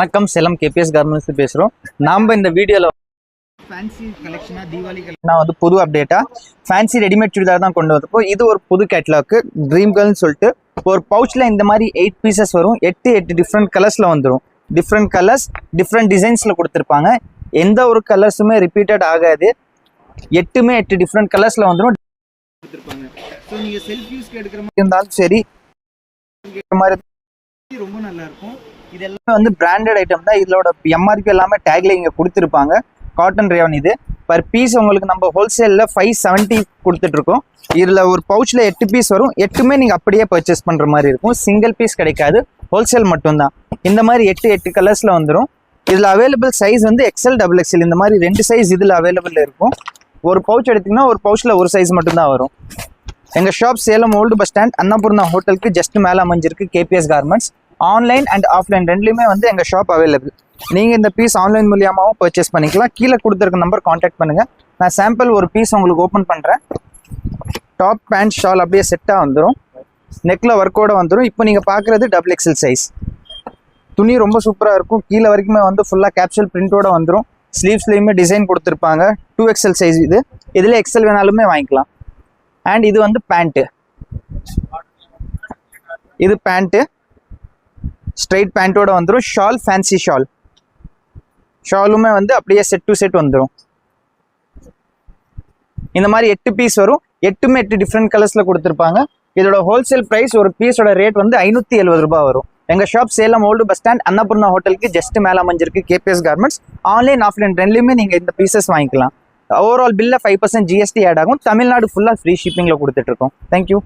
வணக்கம், Salem KBS garments பேசுகிறோம். நாம் இந்த வீடியோவில் ஃபேன்சி கலெக்ஷனாக தீபாவளி நான் வந்து புது அப்டேட்டாக ஃபேன்சி ரெடிமேட் சுடிதார் தான் கொண்டு வந்திருப்போம். இது ஒரு புது கேட்லாக்கு ட்ரீம் கேர்ள்னு சொல்லிட்டு ஒரு பவுச்சில் இந்த மாதிரி 8 பீசஸ் வரும். 8 டிஃப்ரெண்ட் கலர்ஸில் வந்துடும். டிஃப்ரெண்ட் கலர்ஸ் டிஃப்ரெண்ட் டிசைன்ஸில் கொடுத்துருப்பாங்க. எந்த ஒரு கலர்ஸுமே ரிப்பீட்டட் ஆகாது. 8 டிஃப்ரெண்ட் கலர்ஸில் வந்துடும். கொடுத்துருப்பாங்க. ஸோ நீங்கள் செல்ஃப் யூஸ்க்கு எடுக்கிற மாதிரி இருந்தாலும் சரி மாதிரி ரொம்ப நல்லா இருக்கும். இதெல்லாம் வந்து பிராண்டட் ஐட்டம் தான். இதோட எம்ஆர்பி எல்லாமே டேக்ல இங்கே கொடுத்துருப்பாங்க. காட்டன் ரேவன் இது பர் பீஸ் உங்களுக்கு நம்ம ஹோல்சேலில் 570 கொடுத்துட்ருக்கோம். இதில் ஒரு பவுச்சில் 8 பீஸ் வரும். 8மே நீங்கள் அப்படியே பர்ச்சேஸ் பண்ணுற மாதிரி இருக்கும். சிங்கிள் பீஸ் கிடைக்காது, ஹோல்சேல் மட்டும்தான். இந்த மாதிரி 8 கலர்ஸில் வந்துடும். இதில் அவைலபிள் சைஸ் வந்து எக்ஸ்எல் XXL இந்த மாதிரி 2 சைஸ் இதில் அவைலபிள் இருக்கும். ஒரு பவுச் எடுத்திங்கன்னா ஒரு பவுச்சில் ஒரு சைஸ் மட்டும்தான் வரும். எங்கள் shop Salem old bus stand Annapurna ஹோட்டலுக்கு ஜஸ்ட் மேலே அமைஞ்சிருக்கு KPS garments. Online and offline ரெண்டுலேயுமே வந்து எங்கள் ஷாப் அவைலபிள். நீங்கள் இந்த பீஸ் ஆன்லைன் மூலியமாகவும் பர்ச்சேஸ் பண்ணிக்கலாம். கீழே கொடுத்துருக்க நம்பர் காண்டாக்ட் பண்ணுங்கள். நான் சாம்பிள் ஒரு பீஸ் உங்களுக்கு ஓப்பன் பண்ணுறேன். டாப் பேண்ட் ஷால் அப்படியே செட்டாக வந்துடும். நெக்கில் ஒர்க்கோட வந்துடும். இப்போ நீங்கள் பார்க்குறது XXL சைஸ். துணி ரொம்ப சூப்பராக இருக்கும். கீழே வரைக்குமே வந்து ஃபுல்லாக கேப்சூல் பிரிண்டோட வந்துடும். ஸ்லீவ்ஸ்லேயுமே டிசைன் கொடுத்துருப்பாங்க. 2XL சைஸ் இது. இதில் XL வேணாலுமே வாங்கிக்கலாம். அண்ட் இது வந்து பேண்ட்டு. இது பேண்ட்டு ஸ்ட்ரைட் பேண்ட்டோட வந்துடும். Shawl fancy shawl. ஷாலுமே வந்து அப்படியே செட் டு செட் வந்துடும். இந்த மாதிரி 8 பீஸ் வரும். 8 டிஃப்ரெண்ட் கலர்ஸில் கொடுத்துருப்பாங்க. இதோட ஹோல்சேல் ப்ரைஸ் ஒரு பீஸோட ரேட் வந்து 570 ரூபாய் வரும். எங்கள் shop Salem old bus stand Annapurna ஹோட்டலுக்கு ஜஸ்ட் மேலே அமைஞ்சிருக்கு கேபிஎஸ் கார்மெண்ட்ஸ். ஆன்லைன் ஆஃப்லைன் ரெண்டுலேயுமே நீங்கள் இந்த பீசஸ் வாங்கிக்கலாம். ஓவரால் பில்லில் 5% GST ஆட் ஆகும். தமிழ்நாடு ஃபுல்லாக ஃப்ரீ ஷிப்பிங்கில் கொடுத்துட்ருக்கோம். தேங்க்யூ.